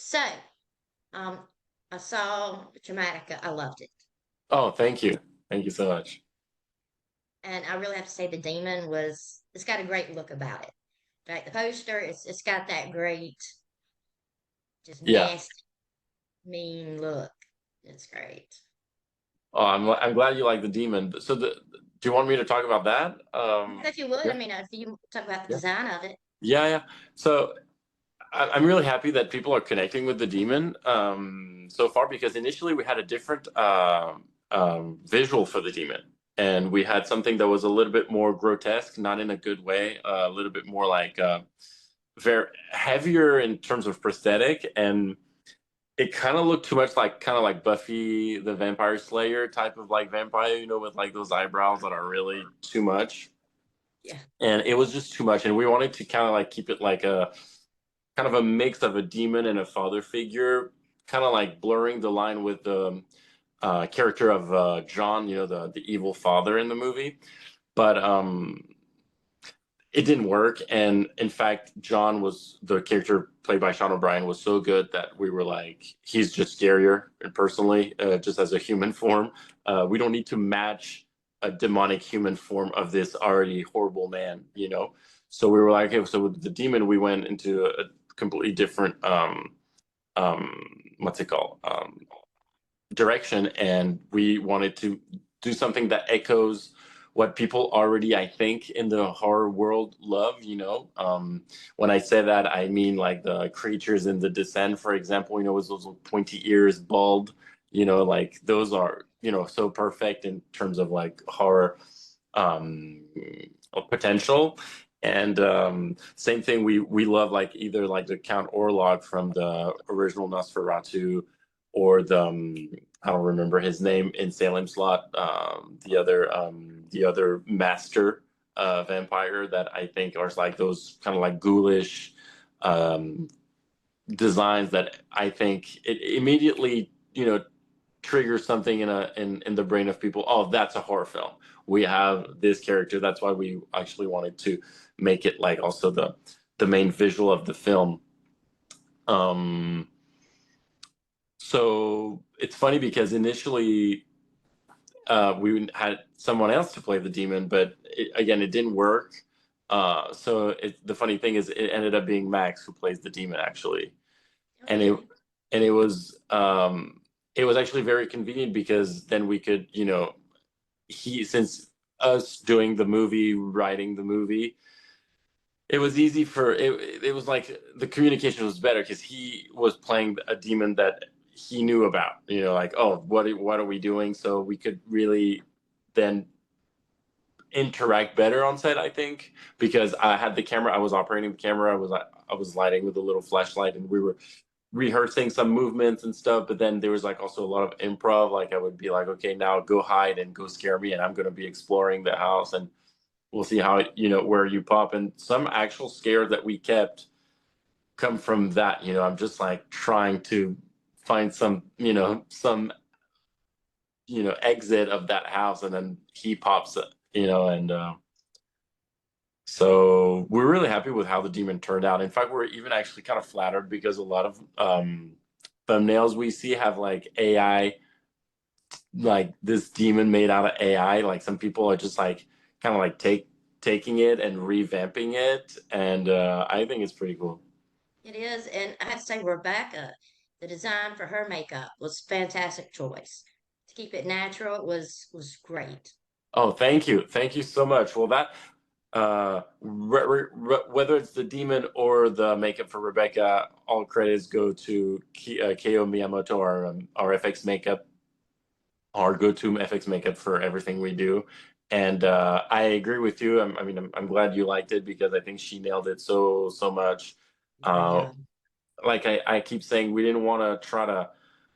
So, um, I saw Traumatika. I loved it, Oh, thank you. Thank you so much. and I really have to say the demon was. It's got a great look about it. Like the poster, it's got that great, just Yeah. nasty, mean look. It's great. Oh, I'm glad you like the demon. So do you want me to talk about that? If you would, Yeah, I mean, if you talk about the yeah, design of it, yeah. So I'm really happy that people are connecting with the demon so far because initially we had a different visual for the demon, and we had something that was a little bit more grotesque, not in a good way, a little bit more like very heavier in terms of prosthetic, and it kind of looked too much like kind of like Buffy the Vampire Slayer type of like vampire, with like those eyebrows that are really too much. yeah. And it was just too much. And we wanted to kind of like keep it like a kind of a mix of a demon and a father figure, kind of like blurring the line with the character of John, the evil father in the movie. But it didn't work. And in fact, John was the character played by Sean O'Brien was so good that we were like, he's just scarier. And personally, just as a human form, we don't need to match a demonic human form of this already horrible man. So we were like, okay, so with the demon, we went into a completely different, what's it called? Direction, and we wanted to do something that echoes what people already, I think, in the horror world love. When I say that, I mean like the creatures in The Descent, for example, with those little pointy ears, bald, like those are, so perfect in terms of like horror um potential. And same thing, we love like either like the Count Orlok from the original Nosferatu, or I don't remember his name in Salem Slot, the other master vampire that I think are like those kind of like ghoulish um, designs that I think it immediately triggers something in the brain of people. Oh, that's a horror film. We have this character. That's why we actually wanted to make it like also the main visual of the film. Um, so it's funny because initially we had someone else to play the demon, but again, it didn't work. So the funny thing is, it ended up being Max who plays the demon actually, and it Okay. and it was actually very convenient because then we could, since us doing the movie, writing the movie, it was easy for it. It was like the communication was better because he was playing a demon that he knew about. Like, oh, what are we doing? So we could really then interact better on set, I think, because I had the camera, I was operating the camera, I was lighting with a little flashlight, and we were rehearsing some movements and stuff. But then there was like also a lot of improv. Like I would be like, okay, now go hide and go scare me, and I'm going to be exploring the house, and we'll see how where you pop. And some actual scares that we kept come from that. I'm just like trying to find some exit of that house, and then he pops up, and so we're really happy with how the demon turned out. In fact, we're even actually kind of flattered because a lot of thumbnails we see have like AI, like this demon made out of AI. Like some people are just like kind of like taking it and revamping it, and I think it's pretty cool. It is, and I have to say, Rebecca, the design for her makeup was fantastic choice. To keep it natural was great. Oh, thank you so much. Well, that whether it's the demon or the makeup for Rebecca, all credits go to Keo Miyamoto, our FX makeup, our go-to FX makeup for everything we do. And I agree with you. I'm glad you liked it because I think she nailed it so much. Uh, Yeah. like I keep saying, we didn't want to try to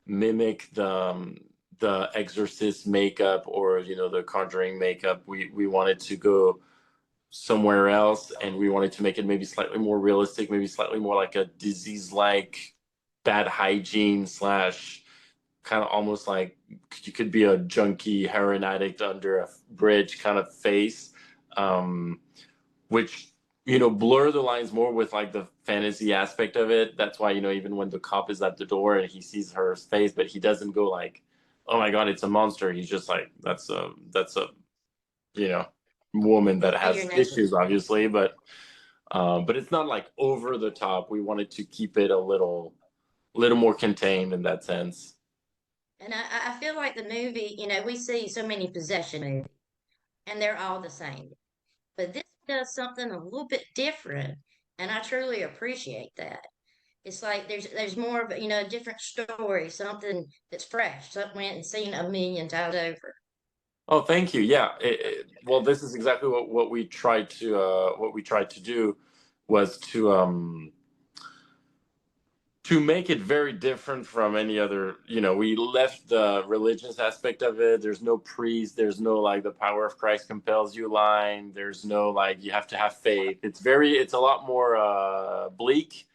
mimic the Exorcist makeup or the Conjuring makeup. We wanted to go somewhere else, and we wanted to make it maybe slightly more realistic, maybe slightly more like a disease-like bad hygiene slash kind of almost like you could be a junkie heroin addict under a bridge kind of face, um, which blur the lines more with like the fantasy aspect of it. That's why, even when the cop is at the door and he sees her face, but he doesn't go like, oh my God, it's a monster. He's just like, that's a you know woman that Yeah, your has neighbor. issues, obviously, but it's not like over the top. We wanted to keep it a little more contained in that sense. And I feel like the movie, we see so many possession movies, and they're all the same. But this does something a little bit different, and I truly appreciate that. It's like there's more of a different story, something that's fresh, something we hadn't seen a million times over. Oh, thank you. Yeah. Well, this is exactly what we tried to do was to make it very different from any other. We left the religious aspect of it. There's no priest. There's no like the power of Christ compels you line. There's no like you have to have faith. It's a lot more bleak,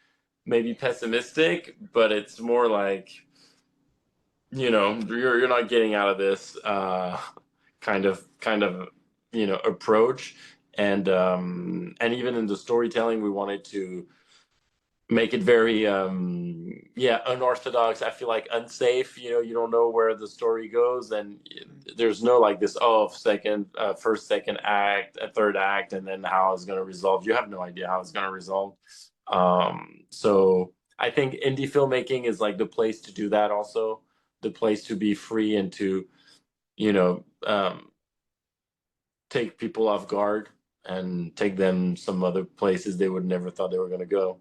maybe pessimistic, but it's more like you're not getting out of this kind of approach. And even in the storytelling, we wanted to make it very unorthodox. I feel like unsafe. You don't know where the story goes, and there's no like this first, second act, a third act, and then how it's going to resolve. You have no idea how it's going to resolve. So I think indie filmmaking is like the place to do that, also the place to be free and to you know take people off guard and take them some other places they would never thought they were going to go.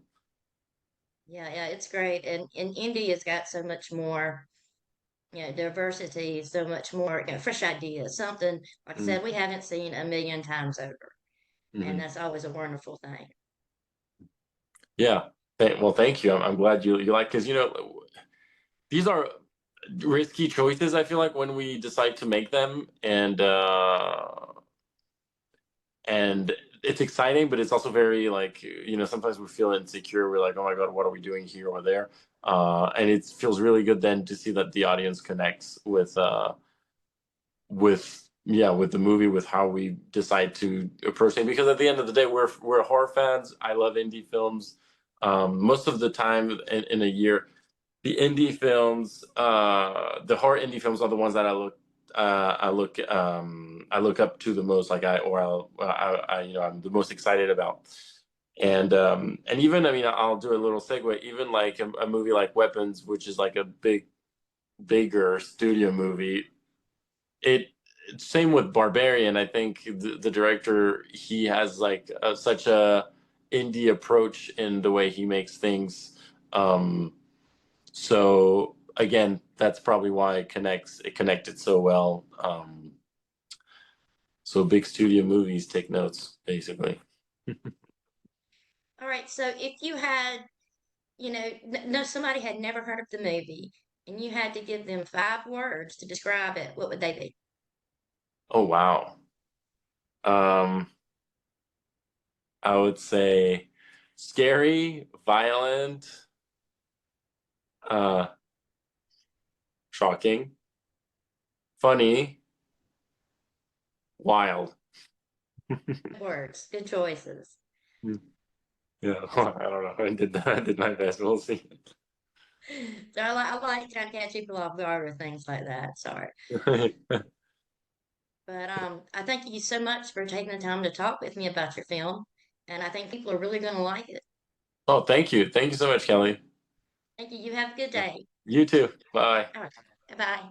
Yeah, yeah, it's great. And India's got so much more, diversity, so much more, fresh ideas, something, like I Mm-hmm. said, we haven't seen a million times over. And Mm-hmm. that's always a wonderful thing. Yeah. Well, thank you. I'm glad you like, because these are risky choices. I feel like when we decide to make them, and it's exciting, but it's also very like sometimes we feel insecure. We're like, oh my God, what are we doing here or there? And it feels really good then to see that the audience connects with the movie, with how we decide to approach it. Because at the end of the day, we're horror fans. I love indie films. Most of the time in a year, the horror indie films are the ones that I look up to the most. Like I'm the most excited about. And even, I mean, I'll do a little segue. Even like a movie like Weapons, which is like a bigger studio movie. It Same with Barbarian. I think the director, he has like such a indie approach in the way he makes things. So again, that's probably why it connected so well. So big studio movies take notes, basically. All right, so if you had, no, somebody had never heard of the movie, and you had to give them 5 words to describe it, what would they be? Oh wow. Um, I would say scary, violent, uh, shocking, funny, wild. Words, good choices. Yeah, I don't know. I did my best. We'll see. So I like trying to catch people off guard with things like that. Sorry. But I thank you so much for taking the time to talk with me about your film, and I think people are really going to like it. Oh, thank you. Thank you so much, Kelly. Thank you. You have a good day. You too. Bye. All right. Bye.